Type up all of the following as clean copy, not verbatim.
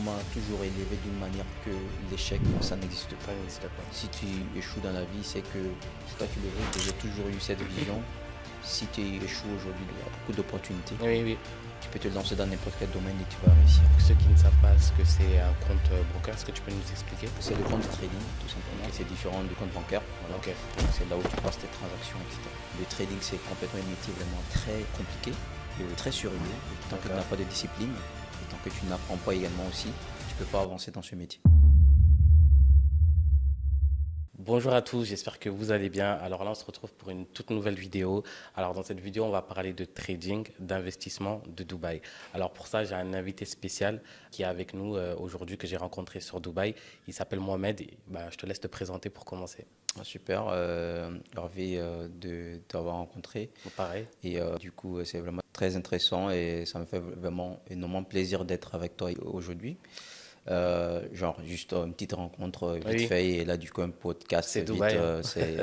m'a toujours élevé d'une manière que l'échec, ça n'existe pas. Ça n'existe pas. Si tu échoues dans la vie, c'est que toi tu le veux, que j'ai toujours eu cette vision. Si tu échoues aujourd'hui, il y a beaucoup d'opportunités. Oui, oui. Tu peux te lancer dans n'importe quel domaine et tu vas réussir. Pour ceux qui ne savent pas ce que c'est un compte bancaire, est-ce que tu peux nous expliquer? C'est le compte de trading, tout simplement. Okay. C'est différent du compte bancaire. Voilà. Okay. C'est là où tu passes tes transactions, etc. Le trading, c'est complètement un métier vraiment très compliqué et très surveillé. Tant que tu n'as pas de discipline et tant que tu n'apprends pas également aussi, tu ne peux pas avancer dans ce métier. Bonjour à tous, j'espère que vous allez bien. Alors là, on se retrouve pour une toute nouvelle vidéo. Alors dans cette vidéo, on va parler de trading, d'investissement de Dubaï. Alors pour ça, j'ai un invité spécial qui est avec nous aujourd'hui, que j'ai rencontré sur Dubaï. Il s'appelle Mohamed. Je te laisse te présenter pour commencer. Super, ravi de t'avoir rencontré. Pareil. Et du coup, c'est vraiment très intéressant et ça me fait vraiment énormément plaisir d'être avec toi aujourd'hui. Juste une petite rencontre vite fait et là du coup un podcast c'est vite, Dubaï,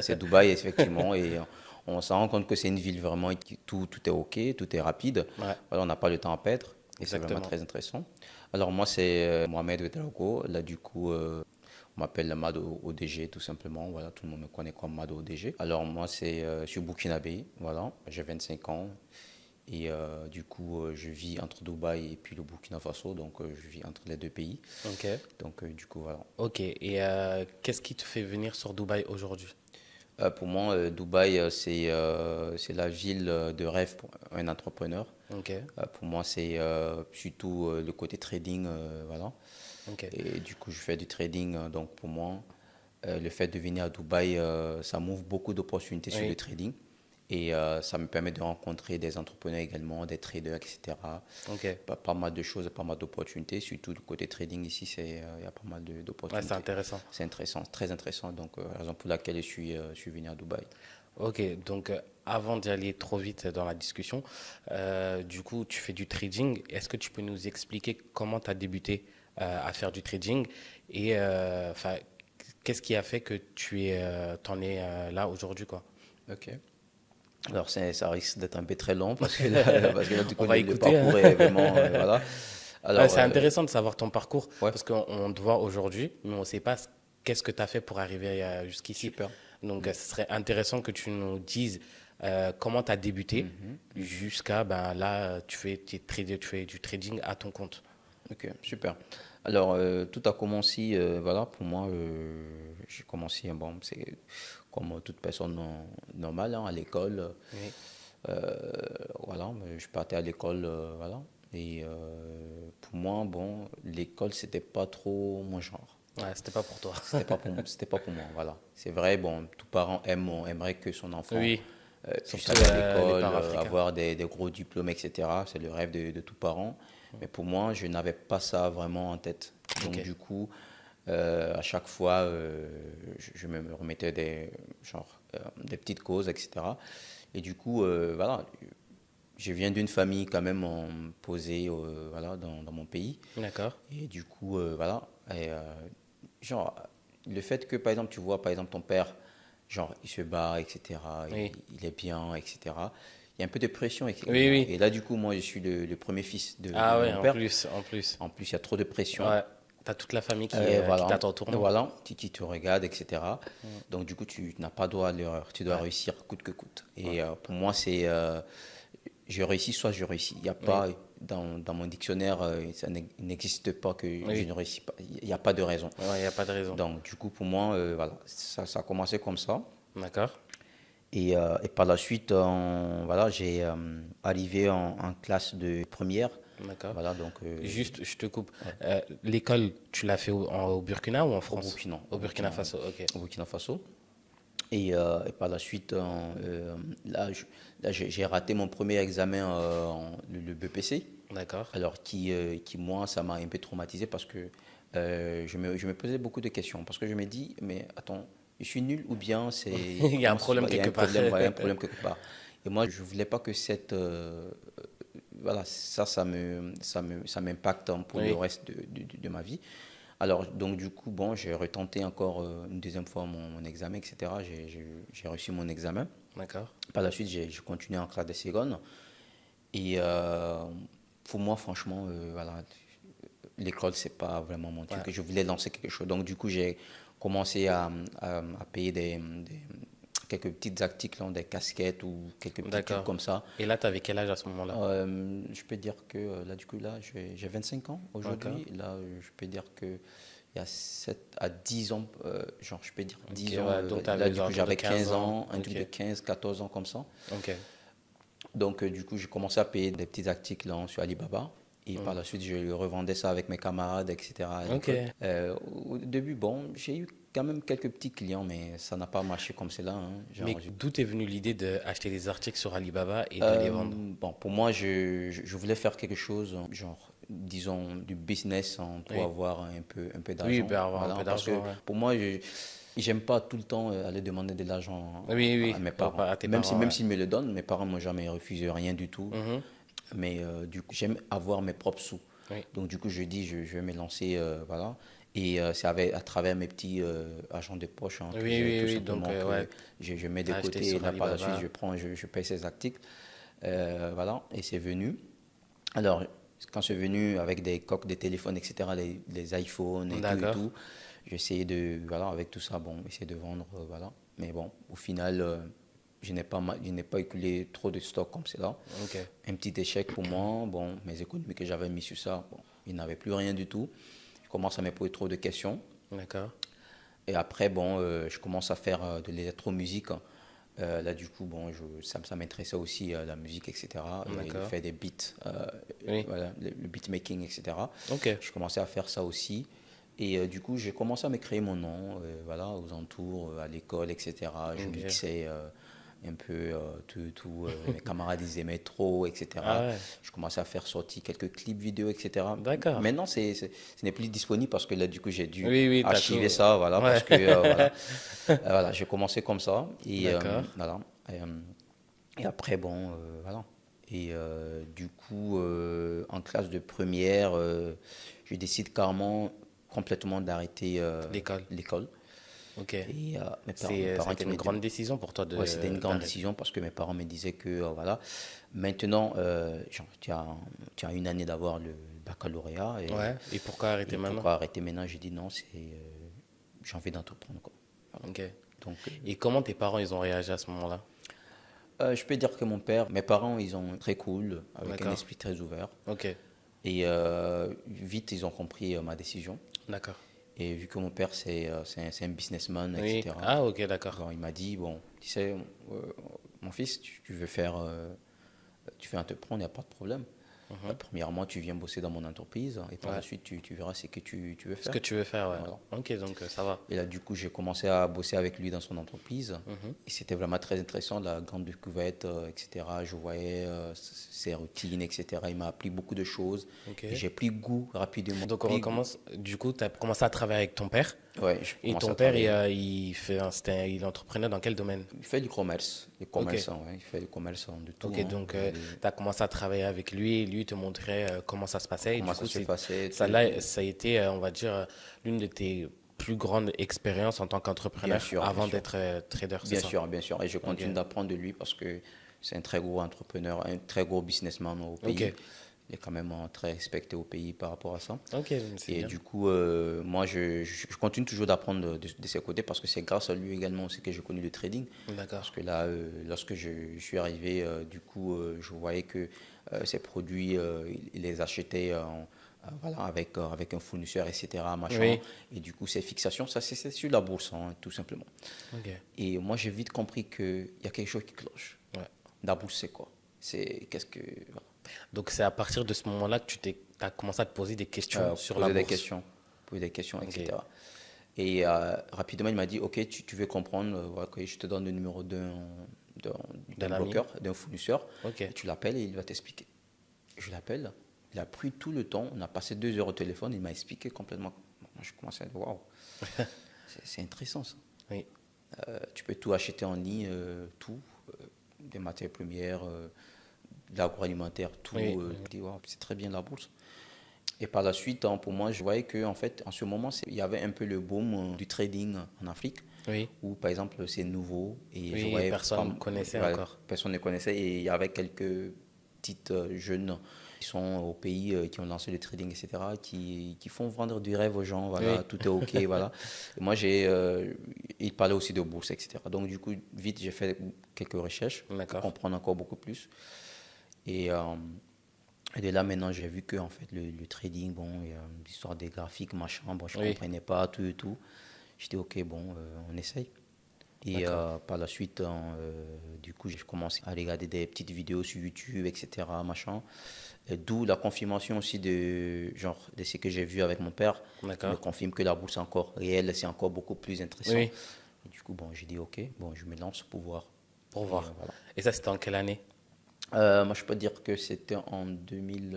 c'est Dubaï effectivement et on s'en rend compte que c'est une ville vraiment tout est ok, tout est rapide. Ouais. Voilà, on n'a pas le temps à perdre et c'est vraiment très intéressant. Alors moi c'est Mohamed Ouedraogo, là du coup on m'appelle Mado ODG tout simplement, voilà, tout le monde me connaît comme Mado ODG. Alors moi je suis burkinabé, voilà, j'ai 25 ans. Et du coup, je vis entre Dubaï et puis le Burkina Faso, donc je vis entre les deux pays. Ok. Donc du coup, voilà. Ok, et qu'est-ce qui te fait venir sur Dubaï aujourd'hui? Pour moi, Dubaï, c'est la ville de rêve pour un entrepreneur. Ok. Pour moi, c'est surtout le côté trading, voilà. Ok. Et du coup, je fais du trading, donc pour moi, le fait de venir à Dubaï, ça m'ouvre beaucoup d'opportunités sur le trading. Et ça me permet de rencontrer des entrepreneurs également, des traders, etc. Okay. Pas mal de choses, pas mal d'opportunités. Surtout le côté trading ici, il y a pas mal d'opportunités. Ouais, c'est intéressant. C'est intéressant, très intéressant. Donc, la raison pour laquelle je suis venu à Dubaï. Ok, donc avant d'y aller trop vite dans la discussion, du coup, tu fais du trading. Est-ce que tu peux nous expliquer comment tu as débuté à faire du trading et qu'est-ce qui a fait que t'en es là aujourd'hui, quoi? Ok. Alors, ça risque d'être un peu très long parce que là du coup, le parcours hein. est vraiment. Voilà. Alors, c'est intéressant de savoir ton parcours ouais. parce qu'on te voit aujourd'hui, mais on ne sait pas qu'est-ce que tu as fait pour arriver jusqu'ici. Super. Donc, ce serait intéressant que tu nous dises comment tu as débuté jusqu'à là, tu fais du trading à ton compte. Ok, super. Alors, tout a commencé, voilà, pour moi, j'ai commencé, bon, c'est comme toute personne normale, hein, à l'école. Oui. Voilà, je partais à l'école, voilà. Et pour moi, bon, l'école, c'était pas trop mon genre. Ouais, c'était pas pour toi. C'était pas pour moi, voilà. C'est vrai, bon, tout parent aimerait que son enfant puisse aller à l'école, avoir des gros diplômes, etc. C'est le rêve de tout parent. Mais pour moi, je n'avais pas ça vraiment en tête. Donc, du coup, à chaque fois, je me remettais des petites causes, etc. Et du coup, voilà, je viens d'une famille quand même posée voilà, dans mon pays. D'accord. Et du coup, voilà. Et, le fait que, par exemple, tu vois, par exemple, ton père, il se bat, etc. Oui. Il est bien, etc. Il y a un peu de pression. Oui, oui. Et là, du coup, moi, je suis le premier fils de mon père. En plus, il y a trop de pression. Ouais. Tu as toute la famille qui t'attend au tournoi. Voilà, qui te regarde, etc. Donc, du coup, tu n'as pas droit à l'erreur. Tu dois réussir coûte que coûte. Et pour moi, c'est je réussis, soit je réussis. Il n'y a pas, dans mon dictionnaire, ça n'existe pas que je ne réussis pas. Il n'y a pas de raison. Ouais, il n'y a pas de raison. Donc, du coup, pour moi, voilà, ça a commencé comme ça. D'accord. Et par la suite, voilà, j'ai arrivé en classe de première. D'accord. Voilà, donc, juste, je te coupe. L'école, tu l'as fait au Burkina ou en France? Au Burkina Faso, ok. Au Burkina Faso. Et par la suite, là, j'ai raté mon premier examen, le BPC. D'accord. Alors, qui moi, ça m'a un peu traumatisé parce que je me posais beaucoup de questions. Parce que je me dis, mais attends, je suis nul ou bien c'est... Il y a un problème quelque part. Il y a un problème quelque part. Et moi, je ne voulais pas que voilà, ça m'impacte pour le reste de ma vie. Alors, donc, du coup, bon, j'ai retenté encore une deuxième fois mon examen, etc. J'ai reçu mon examen. D'accord. Par la suite, j'ai continué en classe de seconde. Et pour moi, franchement, voilà, l'école, c'est pas vraiment mon truc. Je voulais lancer quelque chose. Donc, du coup, j'ai commencé à payer quelques petits articles, hein, des casquettes ou quelques petits trucs comme ça. Et là, tu avais quel âge à ce moment-là? Je peux dire que là, du coup, là, j'ai 25 ans aujourd'hui. Là, je peux dire que il y a 7 à 10 ans, genre, je peux dire 10 ans. Donc, là, du coup, j'avais 15 ans, un truc de 15, 14 ans comme ça. Donc, du coup, j'ai commencé à payer des petits articles hein, sur Alibaba. Et par la suite, je revendais ça avec mes camarades, etc. Au début, bon, j'ai eu quand même quelques petits clients, mais ça n'a pas marché comme cela. Hein. Mais d'où est venue l'idée d'acheter des articles sur Alibaba et de les vendre? Bon, pour moi, je voulais faire quelque chose, genre, disons, du business hein, pour avoir un peu d'argent. Oui, pour avoir un peu d'argent. Parce que pour moi, j'aime pas tout le temps aller demander de l'argent à mes parents. Même s'ils me le donnent, mes parents m'ont jamais refusé rien du tout. Mais du coup, j'aime avoir mes propres sous. Donc, du coup, je dis, je vais me lancer, voilà. Et c'est à travers mes petits agents de poche, hein, tout simplement, que je mets de côté et là, par la suite, je paye ces articles. Voilà, et c'est venu. Alors, quand c'est venu avec des coques de téléphone, etc., les iPhones et tout, j'essayais de, voilà, avec tout ça, bon, essayer de vendre, voilà. Mais bon, au final, je n'ai pas écoulé trop de stock comme cela. Un petit échec pour moi. Bon, mes économies que j'avais mis sur ça, bon, il n'avait plus rien du tout. Je commence à me poser trop de questions. Et après, bon, je commence à faire de l'électromusique. Là, du coup, bon, ça m'intéressait aussi, la musique, etc. Et faire des beats, voilà, le beatmaking, etc. Je commençais à faire ça aussi. Et du coup, j'ai commencé à me créer mon nom, voilà, aux entours, à l'école, etc. Je mixais un peu tout. Mes camarades, ils aimaient trop, etc. Je commençais à faire sortir quelques clips vidéo, etc. Maintenant, ce n'est plus disponible parce que là, du coup, j'ai dû archiver ça, voilà, parce que, voilà, voilà, j'ai commencé comme ça. Et, voilà. Et après, bon, voilà. Et du coup, en classe de première, je décide carrément complètement d'arrêter l'école. Et c'était une grande décision pour toi de. Oui, c'était une grande décision parce que mes parents me disaient que voilà, maintenant, tu as une année d'avoir le baccalauréat. Et pourquoi arrêter maintenant? Pourquoi arrêter maintenant? J'ai dit non, j'ai envie d'entreprendre. Voilà. Donc, et comment tes parents ils ont réagi à ce moment-là? Je peux dire que mes parents, ils ont très cool, avec un esprit très ouvert. Et vite, ils ont compris ma décision. Et vu que mon père, c'est un businessman, etc. Alors, il m'a dit, bon, tu sais, mon fils, tu veux entreprendre, il n'y a pas de problème. Premièrement, tu viens bosser dans mon entreprise et par la suite, tu verras ce que tu veux faire. Ce que tu veux faire, voilà. Donc ça va. Et là, du coup, j'ai commencé à bosser avec lui dans son entreprise. Et c'était vraiment très intéressant, la grande découverte, etc. Je voyais ses routines, etc. Il m'a appris beaucoup de choses. Et j'ai pris goût rapidement. Donc, on recommence. Du coup, tu as commencé à travailler avec ton père. Et ton père, il est entrepreneur dans quel domaine? Il fait du commerce. Il fait du commerce de tout. Donc, tu as commencé à travailler avec lui. Lui te montrait comment ça se passait. Comment ça se passait. Ça a été, on va dire, l'une de tes plus grande expérience en tant qu'entrepreneur avant d'être trader, c'est ça? Bien sûr. Et je continue d'apprendre de lui parce que c'est un très gros entrepreneur, un très gros businessman au pays. Il est quand même très respecté au pays par rapport à ça. Et du coup, moi, je continue toujours d'apprendre de ses côtés parce que c'est grâce à lui également aussi que j'ai connu le trading. Parce que là, lorsque je suis arrivé, du coup, je voyais que ces produits, il les achetait voilà, avec un fournisseur, etc. Machin. Et du coup, ces fixations, ça c'est sur la bourse, hein, tout simplement. Et moi, j'ai vite compris qu'il y a quelque chose qui cloche. La bourse, c'est quoi? Voilà. Donc, c'est à partir de ce moment-là que tu as commencé à te poser des questions sur la bourse. Poser des questions, etc. Et rapidement, il m'a dit, OK, tu veux comprendre, voilà, je te donne le numéro d'un broker, d'un fournisseur. Et tu l'appelles et il va t'expliquer. Je l'appelle. Il a pris tout le temps. On a passé 2 heures au téléphone. Il m'a expliqué complètement. Je commençais à dire, waouh, c'est intéressant ça. Tu peux tout acheter en ligne, tout, des matières premières, de l'agroalimentaire, tout. C'est très bien la bourse. Et par la suite, pour moi, je voyais qu'en fait, en ce moment, il y avait un peu le boom du trading en Afrique. Où, par exemple, c'est nouveau. Et je voyais personne ne connaissait encore. Personne ne connaissait. Et il y avait quelques petites jeunes qui sont au pays, qui ont lancé le trading, etc., qui font vendre du rêve aux gens, voilà, tout est OK, voilà. Et moi, ils parlaient aussi de bourse, etc. Donc, du coup, vite, j'ai fait quelques recherches pour comprendre encore beaucoup plus. Et de là, maintenant, j'ai vu que en fait, le trading, bon, l'histoire des graphiques, machin, bon, je ne comprenais pas tout et tout. J'étais OK, bon, on essaye. Et par la suite, du coup, j'ai commencé à regarder des petites vidéos sur YouTube, etc., machin. D'où la confirmation aussi de ce que j'ai vu avec mon père. Me confirme que la bourse est encore réelle, c'est encore beaucoup plus intéressant. Et du coup, bon, j'ai dit OK, bon, je me lance pour voir. Voilà. Et ça, c'était en quelle année? Moi, je peux dire que c'était en 2000.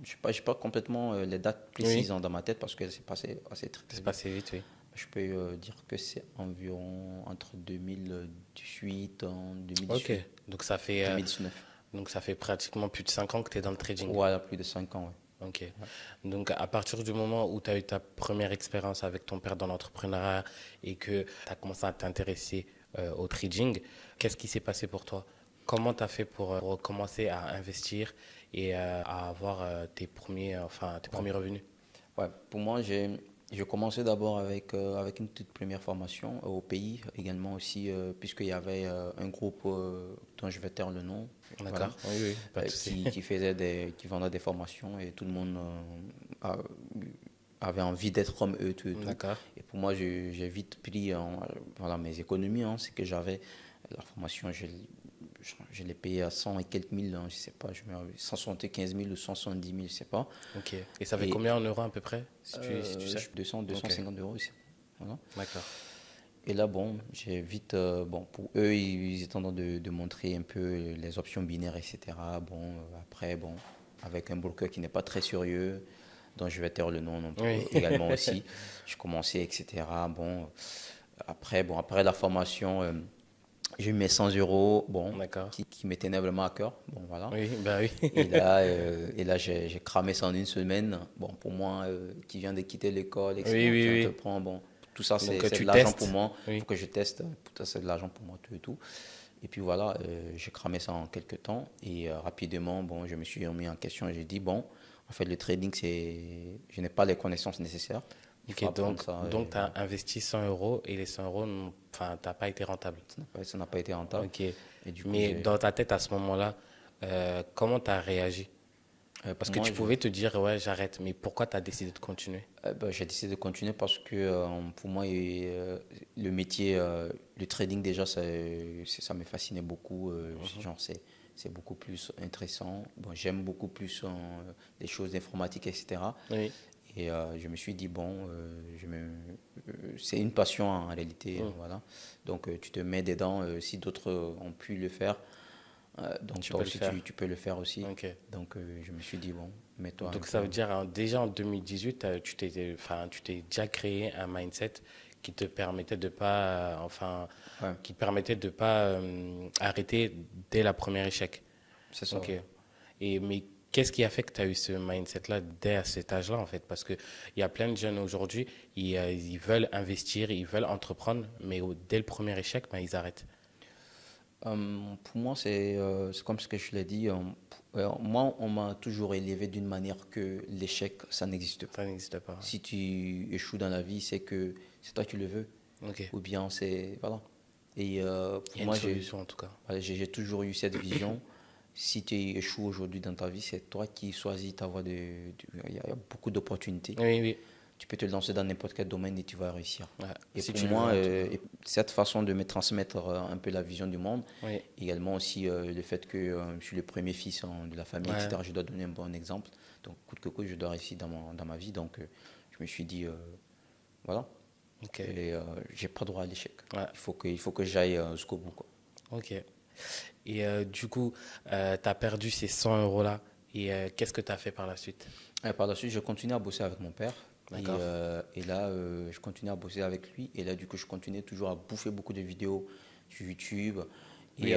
Je n'ai pas complètement les dates précises dans ma tête parce que c'est passé assez très vite. C'est passé vite, oui. Je peux dire que c'est environ entre 2018 en 2018. Ok, donc ça fait 2019. Donc ça fait pratiquement plus de 5 ans que tu es dans le trading. Voilà, plus de 5 ans, oui. Ok. Donc à partir du moment où tu as eu ta première expérience avec ton père dans l'entrepreneuriat et que tu as commencé à t'intéresser au trading, qu'est-ce qui s'est passé pour toi? Comment tu as fait pour commencer à investir et à avoir tes premiers revenus? Ouais, pour moi, j'ai commencé d'abord avec une toute première formation au pays, également aussi, puisqu'il y avait un groupe dont je vais taire le nom. D'accord, oui, pas de souci. Qui vendait des formations et tout le monde avait envie d'être comme eux. D'accord. Et pour moi, j'ai vite pris mes économies, ce que j'avais. La formation, je l'ai payé à 100 et quelques mille, je ne sais pas, 175 000 ou 170 000, je ne sais pas. Ok. Et ça fait combien en euros à peu près, si tu sais? 250 euros ici. Voilà. D'accord. Et là, bon, j'ai vite, pour eux, ils étaient en train de montrer un peu les options binaires, etc. Bon, après, bon, avec un broker qui n'est pas très sérieux, dont je vais taire le nom non plus, également aussi, je commençais, etc. Bon, après la formation, j'ai eu mes 100 euros, bon, qui me tenaient vraiment à cœur. Bon, voilà. Oui, bah oui. et là j'ai cramé ça en une semaine. Bon, pour moi, qui vient de quitter l'école, etc., qui entreprend, bon, tout ça, c'est de l'argent pour moi. Il faut que je teste. Tout ça, c'est de l'argent pour moi, tout et tout. Et puis voilà, j'ai cramé ça en quelques temps. Et rapidement, bon, je me suis remis en question et j'ai dit, bon, en fait, le trading, je n'ai pas les connaissances nécessaires. Ok, donc tu as investi 100 euros et les 100 euros, enfin, tu n'as pas été rentable. Ça n'a pas été rentable. Ok. Et du coup, mais dans ta tête, à ce moment-là, comment tu as réagi? Parce que tu pouvais te dire, ouais, j'arrête, mais pourquoi tu as décidé de continuer? J'ai décidé de continuer parce que pour moi, le métier, le trading déjà, ça me fascinait beaucoup. Genre, c'est beaucoup plus intéressant. Bon, j'aime beaucoup plus les choses d'informatique, etc. Oui. Et je me suis dit, bon, c'est une passion en réalité. Voilà. Donc, tu te mets dedans. Si d'autres ont pu le faire, donc toi aussi, tu peux le faire aussi. Okay. Donc, je me suis dit, bon, mets-toi. Donc, ça veut dire, déjà en 2018, tu t'es déjà créé un mindset qui te permettait de pas, qui permettait de pas arrêter dès la première échec. C'est ça. Okay. Mais qu'est-ce qui a fait que tu as eu ce mindset-là dès cet âge-là, en fait? Parce qu'il y a plein de jeunes aujourd'hui, ils veulent investir, ils veulent entreprendre, mais dès le premier échec, ils arrêtent. Pour moi, c'est comme ce que je l'ai dit. Moi, on m'a toujours élevé d'une manière que l'échec, ça n'existe pas. Ça n'existe pas. Ouais. Si tu échoues dans la vie, c'est que c'est toi qui le veux. Okay. Ou bien c'est... Voilà. Et pour moi, en tout cas. J'ai toujours eu cette vision. Si tu échoues aujourd'hui dans ta vie, c'est toi qui choisis ta voie. Il y a beaucoup d'opportunités. Oui. Tu peux te lancer dans n'importe quel domaine et tu vas réussir. Ouais, et si pour moi, cette façon de me transmettre un peu la vision du monde, également aussi le fait que je suis le premier fils de la famille, etc., je dois donner un bon exemple. Donc, coûte que coûte, je dois réussir dans ma vie. Donc, je me suis dit, voilà. Okay. Et j'ai pas droit à l'échec. Ouais. Il faut que j'aille jusqu'au bout, quoi. Ok. Et du coup, tu as perdu ces 100 euros-là. Et qu'est-ce que tu as fait par la suite? Par la suite, je continue à bosser avec mon père. Et là, je continue à bosser avec lui. Et là, du coup, je continue toujours à bouffer beaucoup de vidéos sur YouTube. Et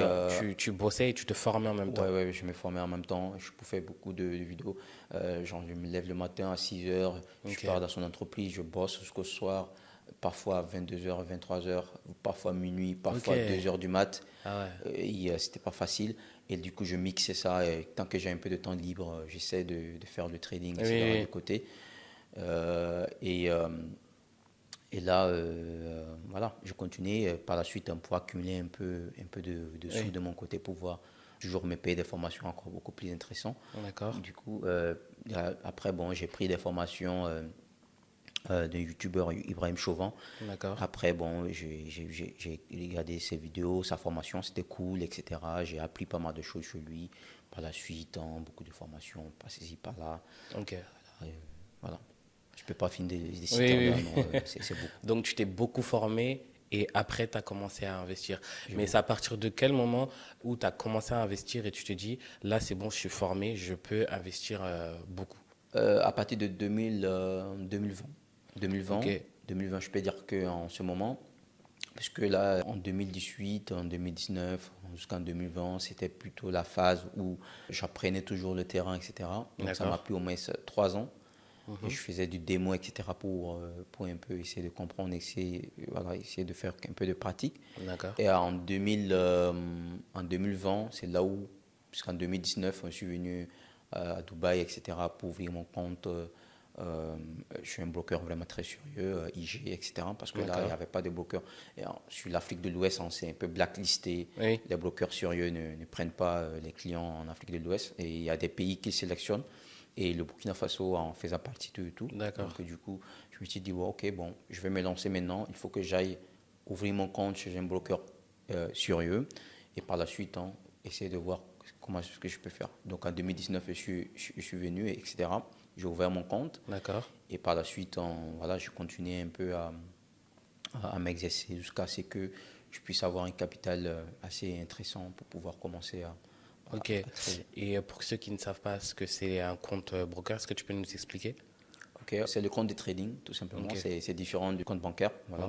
tu bossais et tu te formais en même temps? Oui, je me formais en même temps. Je bouffais beaucoup de vidéos. Genre, je me lève le matin à 6 heures. Je pars dans son entreprise. Je bosse jusqu'au soir. parfois 22h, 23h, parfois minuit, parfois 2h du mat. C'était pas facile. Et du coup, je mixais ça. Et tant que j'ai un peu de temps libre, j'essaie de faire le trading, etc. de côté. Et là, voilà, je continuais par la suite pour accumuler un peu de sous de mon côté pour pouvoir toujours me payer des formations encore beaucoup plus intéressantes. D'accord. Du coup, après, bon, j'ai pris des formations d'un youtubeur, Ibrahim Chauvin. D'accord. Après, bon, j'ai regardé ses vidéos, sa formation, c'était cool, etc. J'ai appris pas mal de choses sur lui. Par la suite, beaucoup de formations, par-ci, par-là. Ok. Voilà. Je ne peux pas finir des citer là, non, c'est beaucoup. Donc, tu t'es beaucoup formé et après, tu as commencé à investir. Mais c'est à partir de quel moment où tu as commencé à investir et tu te dis, là, c'est bon, je suis formé, je peux investir beaucoup? À partir de 2020. 2020, okay. 2020, je peux dire qu'en ce moment, puisque là, en 2018, en 2019, jusqu'en 2020, c'était plutôt la phase où j'apprenais toujours le terrain, etc. Donc, ça m'a pris au moins 3 ans. Et je faisais du démo, etc. pour un peu essayer de comprendre, essayer de faire un peu de pratique. Et en 2020, c'est là où, puisqu'en 2019, je suis venu à Dubaï, etc. pour ouvrir mon compte. Je suis un bloqueur vraiment très sérieux, IG, etc. Parce que là, il n'y avait pas de bloqueur. Et sur l'Afrique de l'Ouest, on s'est un peu blacklisté. Oui. Les bloqueurs sérieux ne prennent pas les clients en Afrique de l'Ouest. Et il y a des pays qui sélectionnent. Et le Burkina Faso en faisait partie de tout. Donc du coup, je me suis dit, ok, bon, je vais me lancer maintenant. Il faut que j'aille ouvrir mon compte chez un bloqueur sérieux. Et par la suite, essayer de voir comment est-ce que je peux faire. Donc en 2019, je suis venu, etc. J'ai ouvert mon compte. Et par la suite, voilà, je continuais un peu à m'exercer jusqu'à ce que je puisse avoir un capital assez intéressant pour pouvoir commencer à... Ok. Et pour ceux qui ne savent pas ce que c'est un compte broker, est-ce que tu peux nous expliquer? Ok, c'est le compte de trading, tout simplement. C'est différent du compte bancaire. Voilà.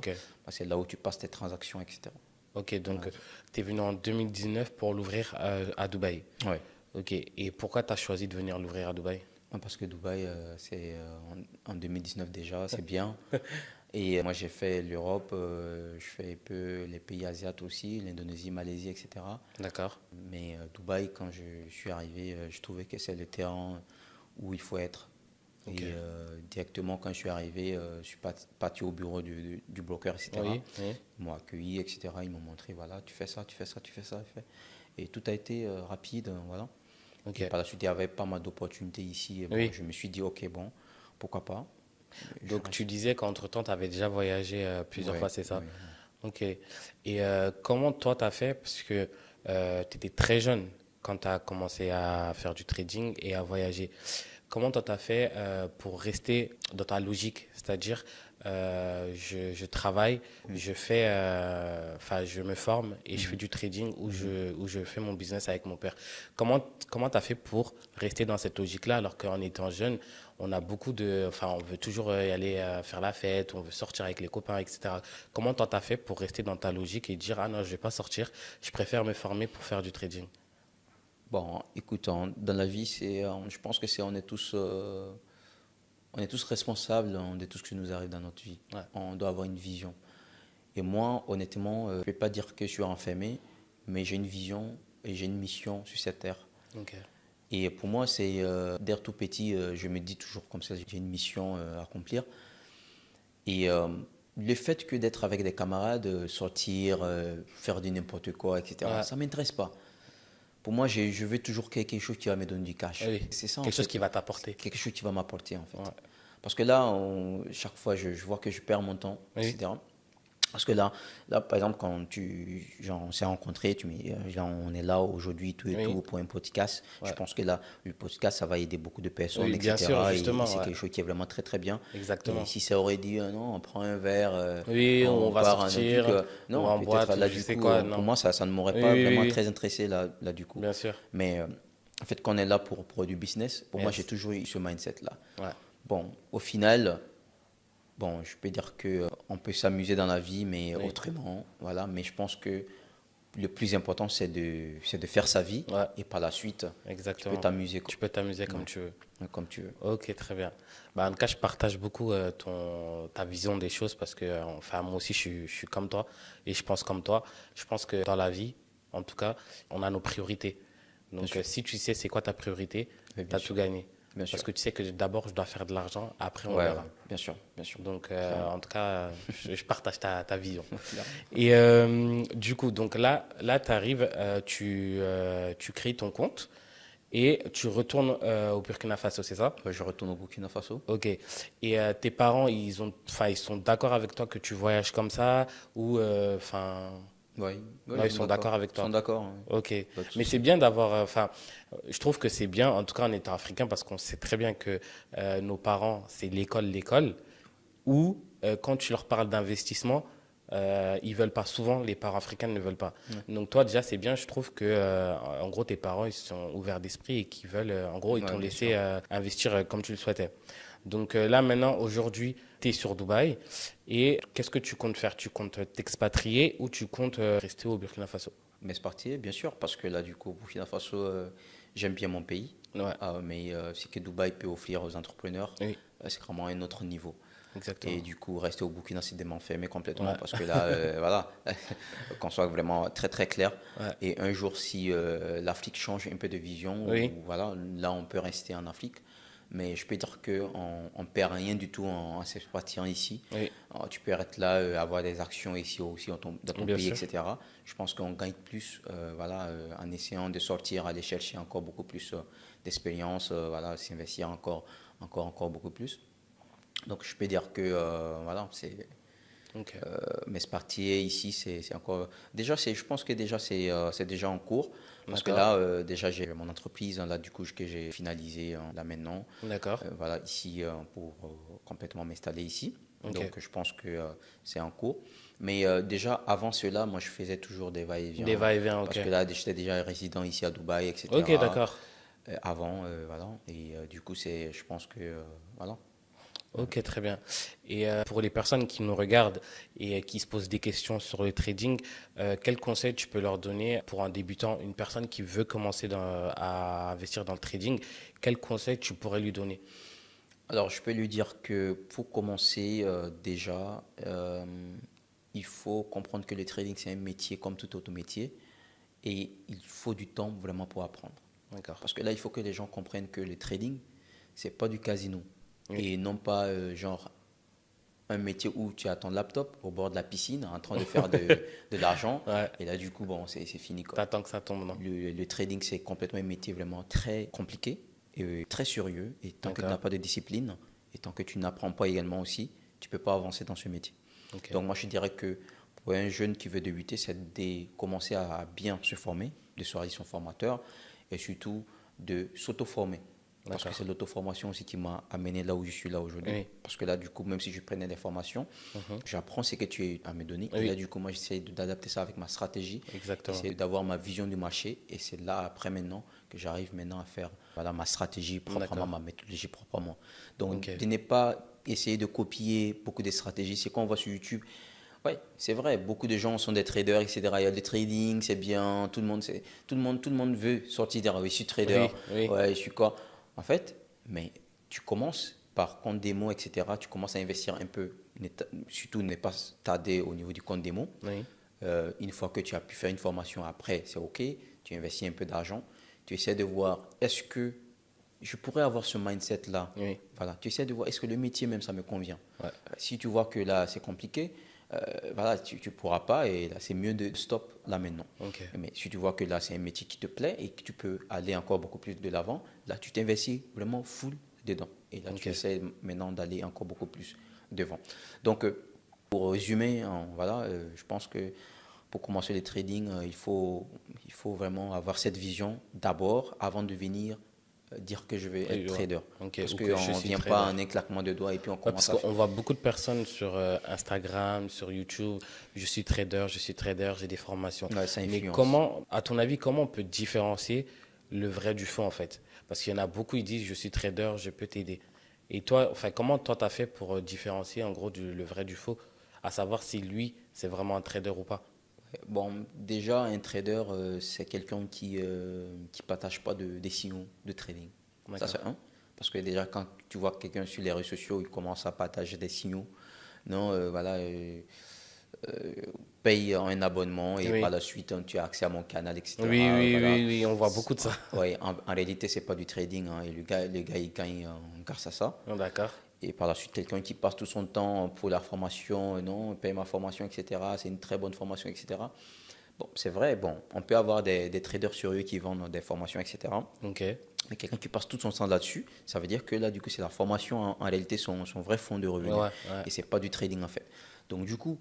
C'est là où tu passes tes transactions, etc. Ok, donc tu es venu en 2019 pour l'ouvrir à Dubaï. Oui. Ok, et pourquoi tu as choisi de venir l'ouvrir à Dubaï? Parce que Dubaï, c'est en 2019 déjà, c'est bien. Et moi, j'ai fait l'Europe, je fais un peu les pays asiatiques aussi, l'Indonésie, Malaisie, etc. D'accord. Mais Dubaï, quand je suis arrivé, je trouvais que c'est le terrain où il faut être. Et directement, quand je suis arrivé, je suis parti au bureau du bloqueur, etc. Oui. Ils m'ont accueilli, etc. Ils m'ont montré, voilà, tu fais ça, tu fais ça, tu fais ça. Et tout a été rapide, voilà. Et par la suite, il y avait pas mal d'opportunités ici. Et bon, je me suis dit, ok, bon, pourquoi pas. Donc, tu disais qu'entre-temps, tu avais déjà voyagé plusieurs fois, c'est ça? Ok. Et comment toi, tu as fait? Parce que tu étais très jeune quand tu as commencé à faire du trading et à voyager. Comment toi, tu as fait pour rester dans ta logique? C'est-à-dire, je travaille, je me forme et je fais du trading ou je fais mon business avec mon père. Comment tu as fait pour rester dans cette logique-là alors qu'en étant jeune, on a beaucoup on veut toujours y aller faire la fête, on veut sortir avec les copains, etc. Comment toi, tu as fait pour rester dans ta logique et dire, ah non, je ne vais pas sortir, je préfère me former pour faire du trading? Bon, écoute, dans la vie, je pense que on est tous responsables de tout ce qui nous arrive dans notre vie. Ouais. On doit avoir une vision. Et moi, honnêtement, je ne vais pas dire que je suis enfermé, mais j'ai une vision et j'ai une mission sur cette terre. Okay. Et pour moi, c'est dès tout petit, je me dis toujours comme ça, j'ai une mission à accomplir. Et le fait que d'être avec des camarades, sortir, faire du n'importe quoi, etc., ça ne m'intéresse pas. Pour moi, je veux toujours quelque chose qui va me donner du cash. Oui, c'est ça, quelque chose qui va t'apporter. Quelque chose qui va m'apporter, en fait. Ouais. Parce que là, chaque fois, je vois que je perds mon temps, etc. Parce que là, par exemple, quand on s'est rencontrés, on est là aujourd'hui, tout et tout, pour un podcast. Ouais. Je pense que là, le podcast, ça va aider beaucoup de personnes, etc. Bien sûr, justement. Et c'est quelque chose qui est vraiment très, très bien. Exactement. Et si ça aurait dit, non, on prend un verre, on va sortir, non, on va en boîte, là, du coup, pour moi, ça ne m'aurait pas vraiment très intéressé, là, du coup. Bien sûr. Mais en fait, quand on est là pour du business, pour moi, j'ai toujours eu ce mindset-là. Ouais. Bon, au final... Bon, je peux dire qu'on peut s'amuser dans la vie, mais autrement, voilà. Mais je pense que le plus important, c'est de faire sa vie et par la suite, exactement. tu peux t'amuser. Tu peux t'amuser comme tu veux. Comme tu veux. Ok, très bien. Bah, en tout cas, je partage beaucoup ta vision des choses parce que enfin, moi aussi, je suis comme toi et je pense comme toi. Je pense que dans la vie, en tout cas, on a nos priorités. Donc, si tu sais c'est quoi ta priorité, tu as tout gagné. Parce que tu sais que d'abord, je dois faire de l'argent, après, on verra. Bien sûr, bien sûr. Donc, en tout cas, je partage ta vision. Et du coup, donc là tu arrives, tu crées ton compte et tu retournes au Burkina Faso, c'est ça? Je retourne au Burkina Faso. Ok. Et tes parents, ils sont d'accord avec toi que tu voyages comme ça ou Oui, ils sont d'accord avec toi. Ils sont d'accord. Hein. Ok. Mais c'est bien d'avoir. Je trouve que c'est bien, en tout cas en étant africain, parce qu'on sait très bien que nos parents, c'est l'école, ou quand tu leur parles d'investissement, ils veulent pas. Souvent, les parents africains ne veulent pas. Donc toi, déjà, c'est bien. Je trouve que, en gros, tes parents, ils sont ouverts d'esprit et qu'ils veulent. En gros, ils t'ont laissé investir comme tu le souhaitais. Donc là, maintenant, aujourd'hui, tu es sur Dubaï. Et qu'est-ce que tu comptes faire? Tu comptes t'expatrier ou tu comptes rester au Burkina Faso? M'expatrier, bien sûr, parce que là, du coup, au Burkina Faso, j'aime bien mon pays. Ouais. Mais ce que Dubaï peut offrir aux entrepreneurs, c'est vraiment un autre niveau. Exactement. Et du coup, rester au Burkina, c'est de m'enfermer complètement parce que là, voilà, qu'on soit vraiment très très clair. Et un jour, si l'Afrique change un peu de vision, voilà, là, on peut rester en Afrique. Mais je peux dire qu'on ne perd rien du tout en s'expatriant ici. Tu peux être là, avoir des actions ici aussi dans ton pays, etc. Je pense qu'on gagne plus voilà, en essayant de sortir, aller chercher encore beaucoup plus d'expérience, voilà, s'investir encore beaucoup plus. Donc je peux dire que voilà, c'est m'expatrier ici, c'est encore déjà je pense que déjà c'est déjà en cours parce que là déjà j'ai mon entreprise là du coup que j'ai finalisé là maintenant. D'accord. Voilà ici pour complètement m'installer ici. Donc je pense que c'est en cours. Mais déjà avant cela, moi je faisais toujours des va-et-vient. Des va-et-vient, parce que là j'étais déjà résident ici à Dubaï, etc. Ok, d'accord. Avant, voilà. Et du coup je pense que voilà. Ok, très bien. Et pour les personnes qui nous regardent et qui se posent des questions sur le trading, quel conseil tu peux leur donner pour un débutant, une personne qui veut commencer à investir dans le trading, quel conseil tu pourrais lui donner? Alors, je peux lui dire que pour commencer, déjà, il faut comprendre que le trading, c'est un métier comme tout autre métier et il faut du temps vraiment pour apprendre. D'accord. Parce que là, il faut que les gens comprennent que le trading, c'est pas du casino. Et non pas genre un métier où tu as ton laptop au bord de la piscine en train de faire de l'argent. Et là, du coup, bon, c'est fini. T'attends que ça tombe, non? Le trading, c'est complètement un métier vraiment très compliqué et très sérieux. Et tant que tu n'as pas de discipline et tant que tu n'apprends pas également aussi, tu ne peux pas avancer dans ce métier. Donc, moi, je dirais que pour un jeune qui veut débuter, c'est de commencer à bien se former, de choisir son formateur et surtout de s'auto-former. Parce que c'est l'auto-formation aussi qui m'a amené là où je suis là aujourd'hui. Parce que là, du coup, même si je prenais des formations, j'apprends ce que tu as à me donner. Et là, du coup, moi, j'essaie d'adapter ça avec ma stratégie. Exactement. J'essaie d'avoir ma vision du marché. Et c'est là, après maintenant, que j'arrive maintenant à faire voilà, ma stratégie proprement, ma méthodologie proprement. Donc, de ne pas essayer de copier beaucoup de stratégies. C'est quand on voit sur YouTube. Oui, c'est vrai, beaucoup de gens sont des traders, etc. Il y a le trading, c'est bien, tout le monde veut sortir dire, oui, je suis trader, ouais, je suis quoi. En fait, mais tu commences par compte démo, etc. Tu commences à investir un peu, surtout ne pas tarder au niveau du compte démo. Une fois que tu as pu faire une formation après, c'est OK, tu investis un peu d'argent. Tu essaies de voir, est-ce que je pourrais avoir ce mindset-là? Voilà, tu essaies de voir, est-ce que le métier même, ça me convient? Si tu vois que là, c'est compliqué, voilà, tu ne pourras pas et là, c'est mieux de stop là maintenant. Mais si tu vois que là, c'est un métier qui te plaît et que tu peux aller encore beaucoup plus de l'avant, là, tu t'investis vraiment full dedans. Et là, tu essaies maintenant d'aller encore beaucoup plus devant. Donc, pour résumer, voilà, je pense que pour commencer le trading, il faut vraiment avoir cette vision d'abord avant de venir dire que je vais être trader. Parce qu'on ne vient pas en un claquement de doigts et puis on commence parce qu'on voit beaucoup de personnes sur Instagram, sur YouTube, je suis trader, j'ai des formations. Mais comment, à ton avis, comment on peut différencier le vrai du faux en fait? Parce qu'il y en a beaucoup, ils disent je suis trader, je peux t'aider. Et toi, enfin, comment toi tu as fait pour différencier en gros le vrai du faux, à savoir si lui c'est vraiment un trader ou pas? Bon, déjà, un trader, c'est quelqu'un qui partage pas des signaux de trading. Ça, c'est un. Parce que déjà, quand tu vois quelqu'un sur les réseaux sociaux, il commence à partager des signaux. Non, voilà, paye un abonnement et par Oui. la suite, tu as accès à mon canal, Oui, etc. oui, Voilà. oui, oui, on voit beaucoup de ça. Ouais, en réalité, c'est pas du trading, hein, et le gars, il gagne grâce à ça. D'accord. Et par la suite, quelqu'un qui passe tout son temps pour la formation, non, paye ma formation, etc. C'est une très bonne formation, etc. Bon, c'est vrai, bon, on peut avoir des traders sérieux qui vendent des formations, etc. Ok. Mais quelqu'un qui passe tout son temps là-dessus, ça veut dire que là, du coup, c'est la formation en réalité son vrai fonds de revenus. Ouais, ouais. Et c'est pas du trading en fait. Donc, du coup,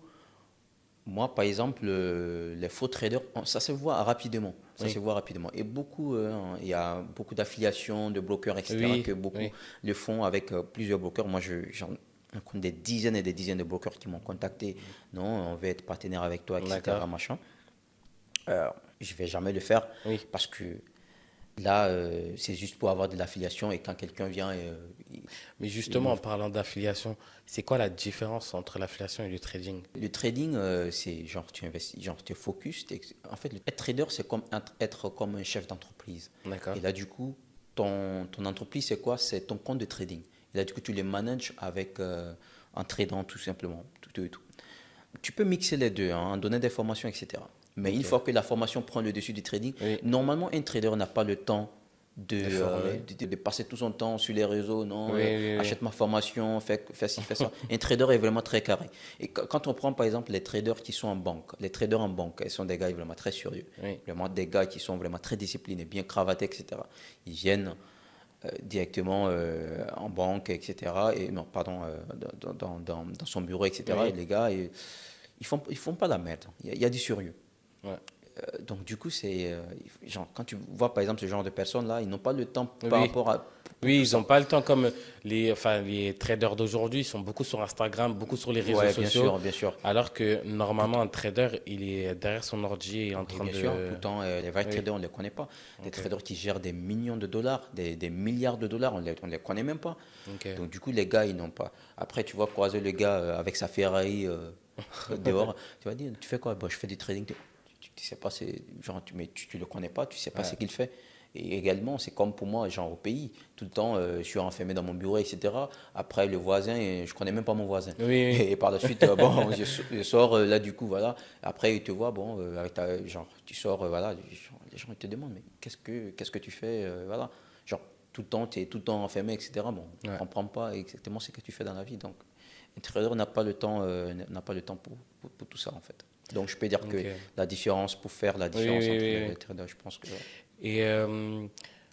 moi, par exemple, les faux traders, ça se voit rapidement. Ça Oui. se voit rapidement. Et beaucoup, il y a beaucoup d'affiliations, de brokers, etc., Oui, que beaucoup oui. le font avec plusieurs brokers. Moi, j'en connais des dizaines et des dizaines de brokers qui m'ont contacté. Non, on veut être partenaire avec toi, etc., D'accord. machin. Je vais jamais le faire Oui. parce que là, c'est juste pour avoir de l'affiliation et quand quelqu'un vient, Mais il justement, en m'offre. parlant d'affiliation, c'est quoi la différence entre l'affiliation et le trading? Le trading, c'est genre tu investis, genre tu focus. En fait, être trader, c'est comme être comme un chef d'entreprise. D'accord. Et là, du coup, ton entreprise, c'est quoi? C'est ton compte de trading. Et là, du coup, tu les manages avec, en tradant tout simplement. Tout. Tu peux mixer les deux, hein, donner des formations, etc. Mais une Ok. fois que la formation prend le dessus du trading, Oui. normalement, un trader n'a pas le temps De former. de passer tout son temps sur les réseaux, non, Oui, oui, oui. achète ma formation, fais ci, fais ça. Un trader est vraiment très carré. Et quand on prend par exemple les traders qui sont en banque, les traders en banque, ils sont des gars vraiment très sérieux, Oui. vraiment des gars qui sont vraiment très disciplinés, bien cravatés, etc. Ils viennent directement en banque, etc. Et non, pardon, dans son bureau, etc. Oui. Et les gars, ils font pas la merde. Il y a du sérieux. Ouais. Donc du coup, c'est genre quand tu vois par exemple ce genre de personnes là, ils n'ont pas le temps par Oui. rapport à pour Oui, tout ils n'ont ça. pas le temps comme les traders d'aujourd'hui, ils sont beaucoup sur Instagram, beaucoup sur les réseaux Ouais, bien sociaux, sûr, bien sûr. alors que Tout, normalement un trader, il est derrière son ordi en oui, train bien sûr. de... Pourtant, les vrais Oui, traders, on ne les connaît pas. Des ok, traders qui gèrent des millions de dollars, des milliards de dollars, on les connaît même pas. ok. Donc du coup, les gars, ils n'ont pas. Après, tu vois croiser le gars avec sa Ferrari dehors, tu vas dire, tu fais quoi? Bon, je fais du trading. Tu sais pas, c'est genre, mais tu le connais pas, tu sais pas ce Ouais. qu'il fait. Et également, c'est comme pour moi, genre au pays, tout le temps, je suis enfermé dans mon bureau, etc. Après, le voisin, je connais même pas mon voisin. Oui, oui, Et par la suite, bon, je sors là, du coup, voilà. Après, il te voit, bon, genre, tu sors, voilà. Les gens, ils te demandent, mais qu'est-ce que tu fais, voilà. Genre, tout le temps, tu es tout le temps enfermé, etc. Bon, on ne ouais. comprend pas exactement ce que tu fais dans la vie. Donc, un trader n'a pas le temps, n'a pas le temps pour tout ça, en fait. Donc, je peux dire que Ok. la différence, pour faire la Oui, différence oui, entre oui, les oui. traders, je pense que. Et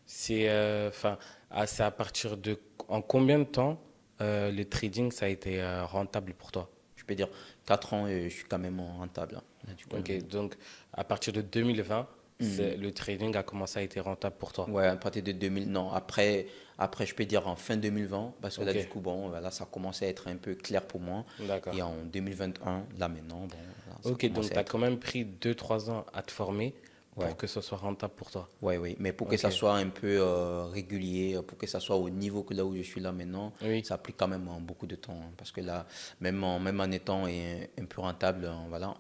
c'est à partir de... En combien de temps le trading, ça a été rentable pour toi? Je peux dire 4 ans et je suis quand même rentable, hein. Là, du coup, Ok, donc à partir de 2020, mhm. le trading a commencé à être rentable pour toi. Ouais, à partir de 2000, non, après, je peux dire en fin 2020, parce que là, Ok, du coup, bon, là, ça commençait à être un peu clair pour moi. Et d'accord. en 2021, là maintenant, bon, là, ça Ok, donc commençait tu à as quand être. même pris 2 3 ans à te former Ouais, pour que ce soit rentable pour toi. ouais, oui. Mais pour que Ok, ça soit un peu régulier, pour que ça soit au niveau que là où je suis là maintenant, oui, ça a pris quand même beaucoup de temps, hein. Parce que là, même en étant un peu rentable, voilà,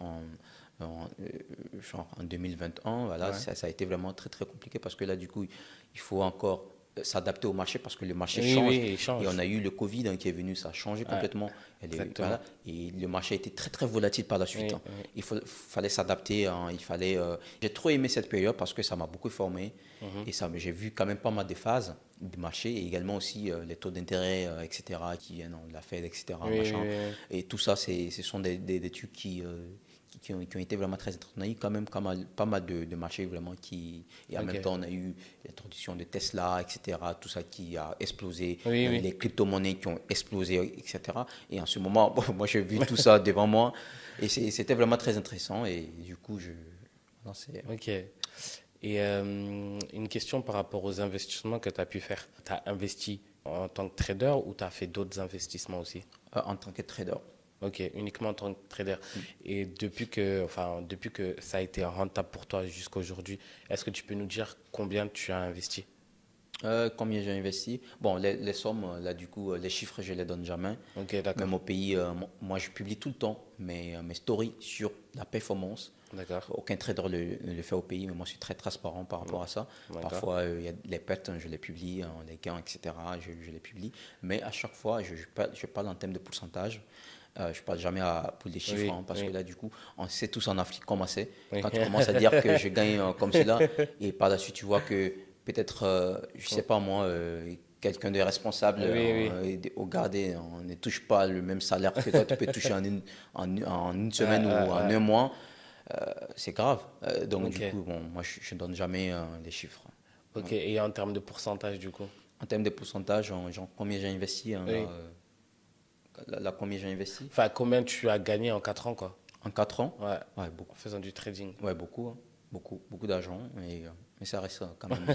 genre en 2021, voilà, ouais. ça a été vraiment très très compliqué parce que là, du coup, il faut encore s'adapter au marché parce que le marché Oui, oui, change. il Et on change. a eu le Covid, hein, qui est venu, ça a changé Ouais, complètement. exactement. Voilà, et le marché a été très très volatile par la suite, Oui, hein. oui. Fallait s'adapter, hein, j'ai trop aimé cette période parce que ça m'a beaucoup formé Mhm. et j'ai vu quand même pas mal de phases du marché et également aussi les taux d'intérêt, etc., qui viennent, la Fed, etc., Oui, machin. oui, oui. Et tout ça, ce sont des trucs qui ont été vraiment très intéressants. On a eu quand même pas mal de marchés vraiment qui. Et en Ok. même temps, on a eu l'introduction de Tesla, etc., tout ça qui a explosé. Oui, On a eu oui. les crypto-monnaies qui ont explosé, etc. Et en ce moment, bon, moi, j'ai vu tout ça devant moi et c'était vraiment très intéressant. Et du coup, non, Ok. Et une question par rapport aux investissements que tu as pu faire. Tu as investi en tant que trader ou tu as fait d'autres investissements aussi? en tant que trader. Ok, uniquement en tant que trader. Et depuis que ça a été rentable pour toi jusqu'à aujourd'hui, est-ce que tu peux nous dire combien tu as investi? Combien j'ai investi? Bon, les sommes, là, du coup, les chiffres, je les donne jamais. Ok, d'accord. Même au pays, moi, je publie tout le temps mes stories sur la performance. D'accord. Aucun trader ne le fait au pays, mais moi, je suis très transparent par rapport à ça. D'accord. Parfois, il y a les pertes, je les publie, les gains, etc. Je les publie. Mais à chaque fois, je parle en termes de pourcentage. Je ne parle jamais pour des chiffres, Oui, hein, parce oui. que là, du coup, on sait tous en Afrique comment c'est. Oui. Quand tu commences à dire que je gagne comme cela, et par la suite, tu vois que peut-être, je ne sais pas moi, quelqu'un de responsable Oui, au gardé, on ne touche pas le même salaire que toi, tu peux toucher en une semaine ou en un mois. C'est grave. Donc, Ok. du coup, bon, moi, je ne donne jamais les chiffres. Ok, et en termes de pourcentage, du coup? En termes de pourcentage, combien j'ai investi, hein, Oui. combien j'ai investi Enfin, combien tu as gagné en 4 ans, quoi? en 4 ans? Ouais, Ouais, en beaucoup. faisant du trading. Ouais, beaucoup, hein. Beaucoup d'argent, mais ça reste quand même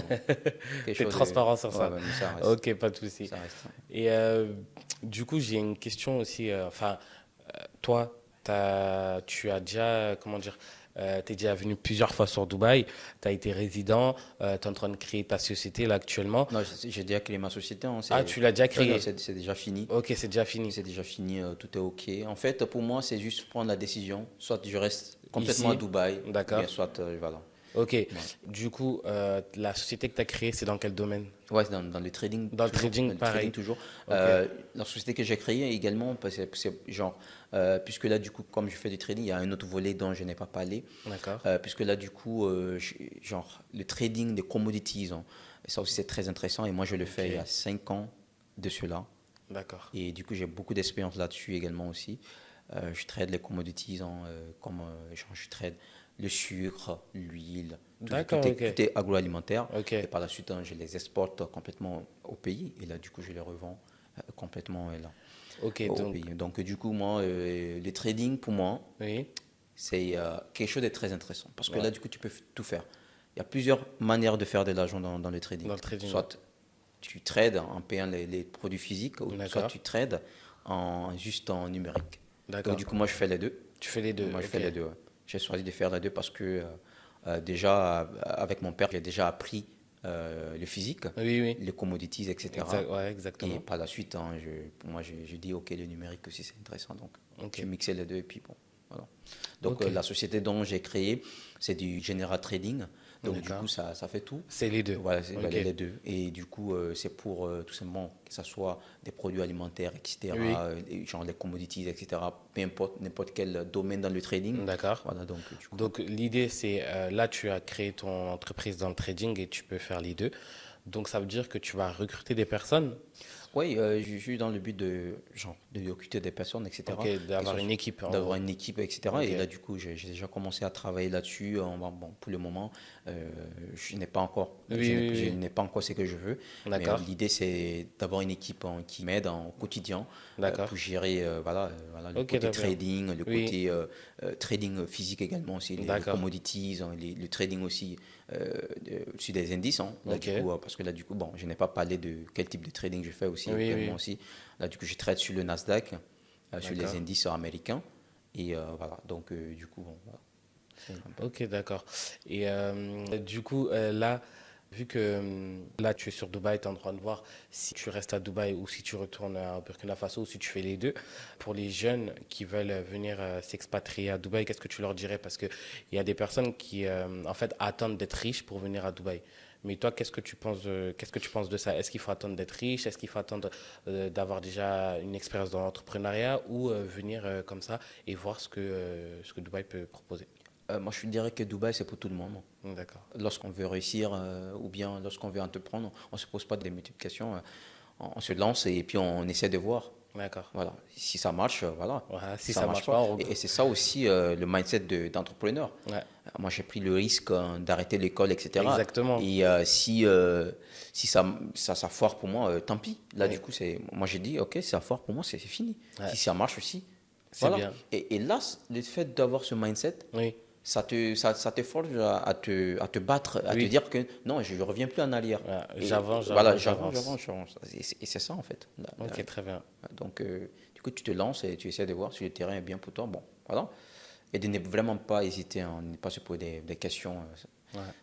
quelque T'es chose transparent sur ouais, ça. ouais, mais ça reste. Ok, pas de souci. Ça reste. Et du coup, j'ai une question aussi. Enfin, toi, tu as déjà, comment dire, tu es déjà venu plusieurs fois sur Dubaï, tu as été résident, tu es en train de créer ta société là actuellement. Non, j'ai déjà créé ma société. Hein, Ah, tu l'as déjà non, créée? c'est déjà fini. Ok, c'est déjà fini. C'est déjà fini, tout est OK. En fait, pour moi, c'est juste prendre la décision. Soit je reste complètement Ici? à Dubaï, ou D'accord. bien soit, voilà. Ok. Ouais. Du coup, la société que tu as créée, c'est dans quel domaine? Ouais, c'est dans le trading. Dans le toujours, trading, dans le pareil. trading toujours. Ok. La société que j'ai créée également, parce que c'est genre, puisque là, du coup, comme je fais du trading, il y a un autre volet dont je n'ai pas parlé. D'accord. Puisque là, du coup, genre, le trading des commodities, hein, ça aussi, c'est très intéressant. Et moi, je le fais il y a 5 ans de cela. D'accord. Et du coup, j'ai beaucoup d'expérience là-dessus également aussi. Je trade les commodities, hein, comme genre, je trade le sucre, l'huile, D'accord, ok. tout est agroalimentaire. Ok. Et par la suite, hein, je les exporte complètement au pays. Et là, du coup, je les revends complètement là, Ok, au donc, pays. Donc, du coup, moi, le trading, pour moi, oui. c'est quelque chose de très intéressant. Parce que Ouais. là, du coup, tu peux tout faire. Il y a plusieurs manières de faire de l'argent dans le trading. Dans le trading. Soit tu trades en payant les produits physiques, ou soit D'accord. tu trades juste en numérique. D'accord. Donc, du coup, moi, je fais les deux. Tu fais les deux. Moi, je ok. fais les deux. Ouais. J'ai choisi de faire les deux parce que déjà, avec mon père, j'ai déjà appris le physique, Oui, oui. les commodities, etc. Ouais, exactement. Et par la suite, hein, pour moi, je dis, OK, le numérique aussi, c'est intéressant. Donc, Ok. je mixais les deux et puis bon, voilà. Donc, Ok. la société dont j'ai créé, c'est du General Trading. Donc, du D'accord. coup, ça fait tout. C'est les deux. Voilà, c'est Ok. les deux. Et du coup, c'est pour tout simplement que ce soit des produits alimentaires, etc., Oui. genre les commodities, etc., peu importe, n'importe quel domaine dans le trading. D'accord. Voilà, donc, du coup, Donc l'idée c'est là tu as créé ton entreprise dans le trading et tu peux faire les deux. Donc ça veut dire que tu vas recruter des personnes, oui, je suis dans le but de recruter des personnes, etc. ok, d'avoir une équipe. En D'avoir gros. une équipe, etc. Ok. Et là, du coup, j'ai déjà commencé à travailler là-dessus. Bon, pour le moment, je n'ai pas encore, Oui, je oui, oui. n'ai pas encore ce que je veux. Mais D'accord. l'idée, c'est d'avoir une équipe qui m'aide au quotidien D'accord. pour gérer voilà, le Ok, côté d'accord. trading, le Oui. côté trading physique également aussi, les D'accord. commodities, hein, le trading aussi sur des indices. Hein, là, Ok. du coup, parce que là, du coup, bon, je n'ai pas parlé de quel type de trading je fais aussi Oui, également oui. aussi. Là, du coup, je trade sur le Nasdaq, sur les D'accord. indices américains. Et voilà, donc du coup, bon, voilà. C'est un peu- Ok, d'accord. Et du coup, là, vu que là, tu es sur Dubaï, tu es en train de voir si tu restes à Dubaï ou si tu retournes à Burkina Faso ou si tu fais les deux. Pour les jeunes qui veulent venir s'expatrier à Dubaï, qu'est-ce que tu leur dirais? Parce qu'il y a des personnes qui, en fait, attendent d'être riches pour venir à Dubaï. Mais toi, qu'est-ce que tu penses de ça? Est-ce qu'il faut attendre d'être riche? Est-ce qu'il faut attendre d'avoir déjà une expérience dans l'entrepreneuriat ou venir comme ça et voir ce que Dubaï peut proposer? moi, je dirais que Dubaï, c'est pour tout le monde. D'accord. Lorsqu'on veut réussir ou bien lorsqu'on veut entreprendre, on ne se pose pas des multiplications. On se lance et puis on essaie de voir. D'accord. Voilà. Si ça marche, voilà. Ouais, si Ça ça marche marche pas, pas. Et c'est ça aussi le mindset d'entrepreneur. Ouais, Moi, j'ai pris le risque d'arrêter l'école, etc. exactement. Et si ça foire pour moi, tant pis. Là, Oui. du coup, moi, j'ai dit, OK, si ça foire pour moi, c'est fini. Ouais. Si ça marche aussi, C'est voilà. bien. Et là, le fait d'avoir ce mindset, Oui, ça te force à te battre, à te oui. dire que non, je ne reviens plus en arrière. Ouais, Et j'avance, voilà, j'avance. j'avance. Et c'est ça, en fait. Ok, très bien. Donc, du coup, tu te lances et tu essaies de voir si le terrain est bien pour toi. Bon, voilà. Et de ne vraiment pas hésiter, ne pas se poser des questions.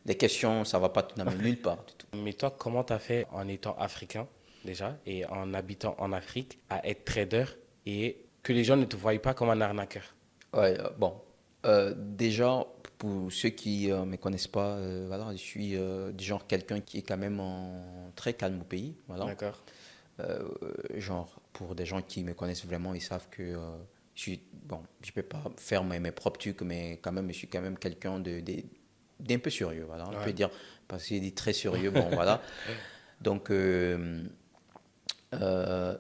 Des questions, ça ne va pas, tu n'amènes nulle part du tout. Mais toi, comment tu as fait en étant africain déjà et en habitant en Afrique à être trader et que les gens ne te voient pas comme un arnaqueur? Ouais, bon. Déjà, pour ceux qui ne me connaissent pas, voilà, je suis du genre quelqu'un qui est quand même très calme au pays. Voilà. D'accord. Genre, pour des gens qui me connaissent vraiment, ils savent que bon, je ne peux pas faire mes propres trucs, mais quand même, je suis quand même quelqu'un d'un peu sérieux. Voilà. On peut dire, parce qu'il dit très sérieux, bon, voilà. Donc,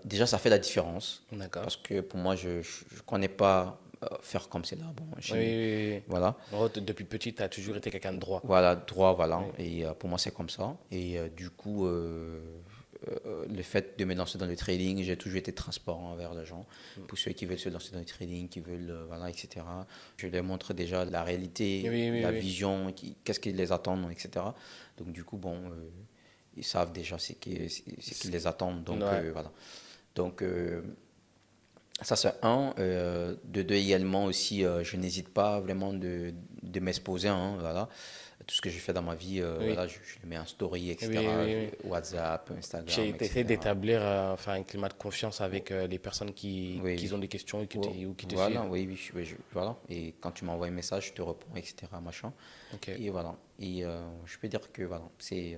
déjà, ça fait la différence. D'accord. Parce que pour moi, je ne connais pas faire comme c'est là. Bon, Oui. Voilà. Depuis petit, tu as toujours été quelqu'un de droit. Voilà, droit, voilà. Oui. Et pour moi, c'est comme ça. Et du coup, le fait de me lancer dans le trading, j'ai toujours été transparent envers les gens. Pour ceux qui veulent se lancer dans le trading, qui veulent, voilà, etc. Je leur montre déjà la réalité, la vision, qu'est-ce qui les attend, etc. Donc, du coup, bon, ils savent déjà ce qui les attend. Donc, voilà. Donc, ça, c'est un. De deux, également aussi, je n'hésite pas vraiment de m'exposer. Hein, voilà. Tout ce que je fais dans ma vie, voilà, je le mets en story, etc. WhatsApp, Instagram, J'ai essayé d'établir un climat de confiance avec les personnes qui ont des questions ou qui te voilà, suivent. Voilà. Et quand tu m'envoies un message, je te réponds, etc. Machin. Et voilà. Et je peux dire que voilà, c'est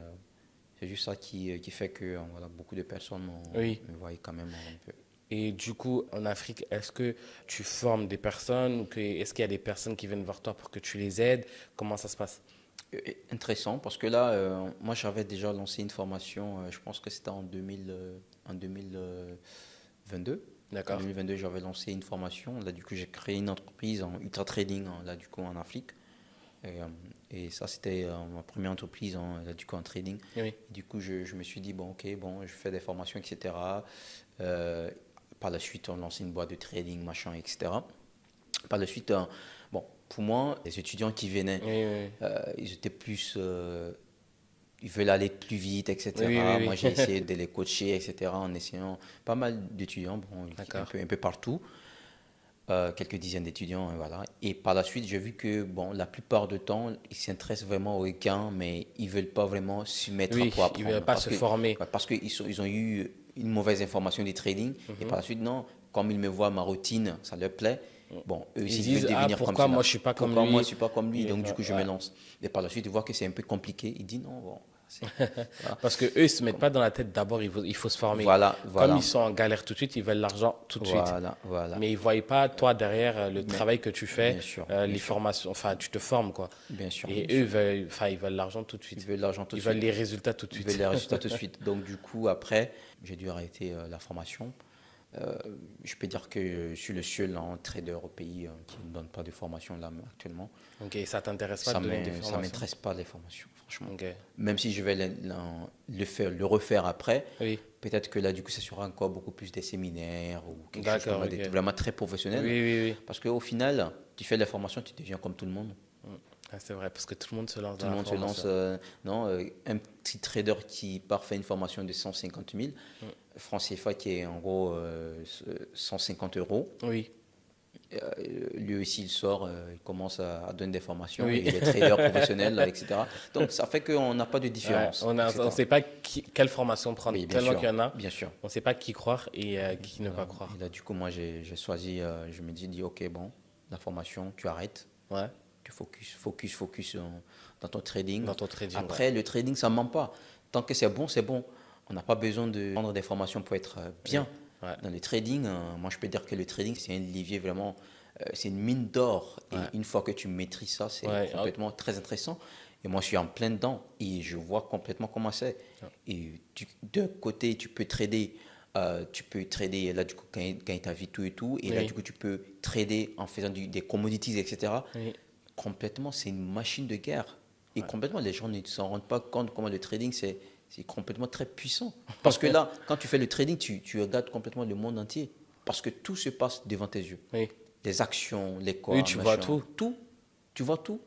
juste ça qui fait que voilà, beaucoup de personnes me voient quand même un peu. Et du coup, en Afrique, est-ce que tu formes des personnes ou est-ce qu'il y a des personnes qui viennent vers toi pour que tu les aides? Comment ça se passe? Intéressant, parce que là, moi, j'avais déjà lancé une formation, je pense que c'était en 2022. D'accord. En 2022, j'avais lancé une formation. Là, du coup, j'ai créé une entreprise en ultra trading, là, du coup, en Afrique. Et ça, c'était ma première entreprise là, du coup, en trading. Oui. Du coup, je me suis dit, bon, ok, bon, je fais des formations, etc. Par la suite, on lance une boîte de trading, machin, etc. Par la suite, bon, pour moi, les étudiants qui venaient, ils étaient plus... ils veulent aller plus vite, etc. Moi, j'ai essayé de les coacher, etc. En essayant pas mal d'étudiants, bon, un peu partout. Quelques dizaines d'étudiants, voilà. Et par la suite, j'ai vu que, bon, la plupart du temps, ils s'intéressent vraiment aux gains, mais ils ne veulent pas vraiment se mettre pour apprendre. Ils ne veulent pas se former. Parce qu'ils ont eu une mauvaise information du trading. Et par la suite, non, comme ils me voient ma routine, ça leur plaît. Bon, eux aussi, ils veulent devenir comme ça. Pourquoi moi, je ne suis pas comme lui? Pourquoi moi, je ne suis pas comme lui? Donc, du coup, je me lance. Et par la suite, ils voient que c'est un peu compliqué. Ils disent non, bon. Voilà. Parce qu'eux, ils ne se mettent pas dans la tête d'abord, il faut se former. Voilà. Comme ils sont en galère tout de suite, ils veulent l'argent tout de suite. Mais ils ne voient pas, toi, derrière le travail que tu fais, les formations, enfin, tu te formes, quoi. Bien sûr. Et eux, ils veulent l'argent tout de suite. Ils veulent l'argent tout de suite. Ils veulent les résultats tout de suite. Ils veulent les résultats tout de suite. Donc, du coup, après, j'ai dû arrêter la formation. Je peux dire que je suis le seul trader au pays qui ne donne pas de formation là actuellement. Ok, ça t'intéresse pas de donner des formations? Ça m'intéresse pas les formations, franchement. Okay. Même si je vais le refaire après, peut-être que là du coup ça sera encore beaucoup plus des séminaires ou quelque chose vraiment très professionnel. Parce qu'au final, tu fais la formation, tu deviens comme tout le monde. C'est vrai, parce que tout le monde se lance dans la formation. Un petit trader qui part faire une formation de 150 000 francs CFA, qui est en gros 150 €. Oui. Lui aussi, il sort, il commence à donner des formations, il est trader professionnel, etc. Donc, ça fait qu'on n'a pas de différence. On ne sait pas quelle formation prendre, tellement qu'il y en a. Bien sûr. On ne sait pas qui croire et qui ne pas croire. Et là, du coup, moi, j'ai choisi, je me dis, ok, bon, la formation, tu arrêtes. Ouais. Tu focus dans ton trading. Après, le trading, ça ne ment pas. Tant que c'est bon, c'est bon. On n'a pas besoin de prendre des formations pour être bien. Dans le trading, moi, je peux dire que le trading, c'est un levier vraiment, c'est une mine d'or. Et une fois que tu maîtrises ça, c'est complètement très intéressant. Et moi, je suis en plein dedans et je vois complètement comment c'est. Et d'un côté, tu peux trader. Là, du coup, gagner ta vie, tout et tout. Et là, du coup, tu peux trader en faisant des commodities, etc. Complètement, c'est une machine de guerre. Et complètement, les gens ne s'en rendent pas compte comment le trading, c'est complètement très puissant. Parce que là, quand tu fais le trading, tu regardes complètement le monde entier. Parce que tout se passe devant tes yeux. Les actions, les corps, tu vois tout. Tu vois tout.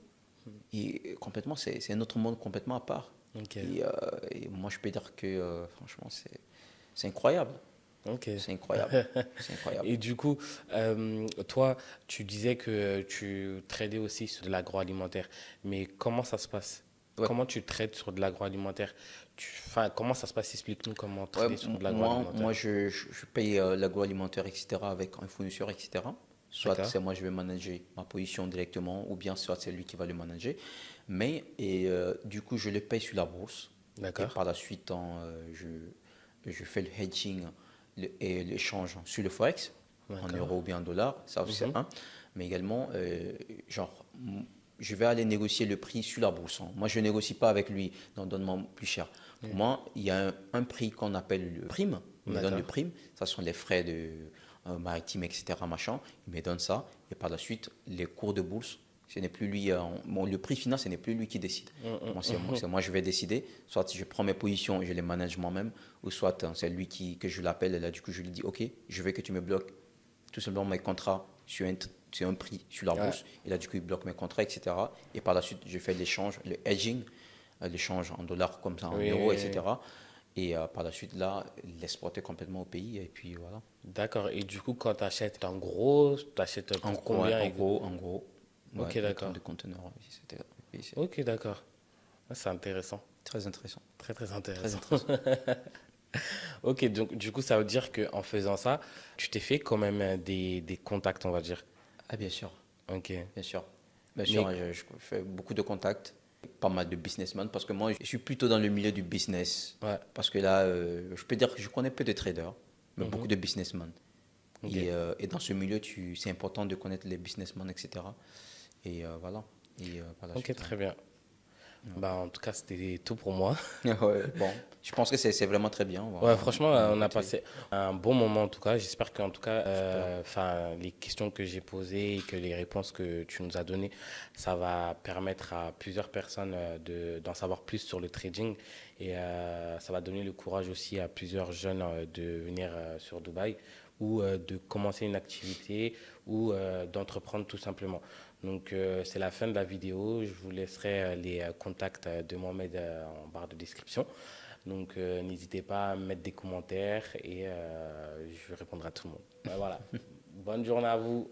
Et complètement, c'est un autre monde complètement à part. Et moi, je peux dire que, franchement, c'est incroyable. C'est incroyable. Et du coup, toi, tu disais que tu tradais aussi sur de l'agroalimentaire. Mais comment ça se passe? Ouais. Comment tu trades sur de l'agroalimentaire? Comment ça se passe? Explique-nous comment trader sur de l'agroalimentaire. Moi, je paye l'agroalimentaire, etc., avec un fournisseur, etc. Soit c'est moi, je vais manager ma position directement, ou bien soit c'est lui qui va le manager. Mais, du coup, je le paye sur la bourse. Et par la suite, je fais le hedging et l'échange sur le Forex, en euros ou bien en dollars. Ça aussi, c'est un. Mais également, je vais aller négocier le prix sur la bourse. Moi, je ne négocie pas avec lui, donc donne-moi plus cher. Pour moi, il y a un prix qu'on appelle le prime. Il me donne le prime. Ça sont les frais de maritime, etc. Machin. Il me donne ça. Et par la suite, les cours de bourse, ce n'est plus lui. Le prix final, ce n'est plus lui qui décide. C'est moi, je vais décider. Soit je prends mes positions et je les manage moi-même, ou soit c'est lui que je l'appelle. Et là, du coup, je lui dis, OK, je veux que tu me bloques tout simplement mes contrats sur un prix sur la bourse. Et là, du coup, il bloque mes contrats, etc. Et par la suite, je fais l'échange, le hedging, l'échange en dollars comme ça, en euros, etc. Et par la suite, là, l'exporter complètement au pays. Et puis voilà. D'accord. Et du coup, quand tu achètes en gros, tu achètes pour combien? En gros. Ok, d'accord. De conteneurs. Ok, d'accord. C'est intéressant. Très intéressant. Très, très intéressant. Ok, donc du coup, ça veut dire qu'en faisant ça, tu t'es fait quand même des contacts, on va dire. Ah, bien sûr. Ok. Bien sûr. Bien sûr, je fais beaucoup de contacts, pas mal de businessmen, parce que moi, je suis plutôt dans le milieu du business. Ouais. Parce que là, je peux dire que je connais peu de traders, mais beaucoup de businessmen. Okay. Et dans ce milieu, c'est important de connaître les businessmen, etc. Et voilà. Ok, très bien. Bah, en tout cas, c'était tout pour moi. Ouais, bon, je pense que c'est vraiment très bien. Ouais, franchement, on a passé un bon moment en tout cas. J'espère qu'en tout cas, les questions que j'ai posées et que les réponses que tu nous as données, ça va permettre à plusieurs personnes d'en savoir plus sur le trading. Et ça va donner le courage aussi à plusieurs jeunes de venir sur Dubaï ou de commencer une activité ou d'entreprendre tout simplement. Donc c'est la fin de la vidéo. Je vous laisserai les contacts de Mohamed en barre de description. Donc n'hésitez pas à mettre des commentaires et je répondrai à tout le monde. Voilà. Bonne journée à vous.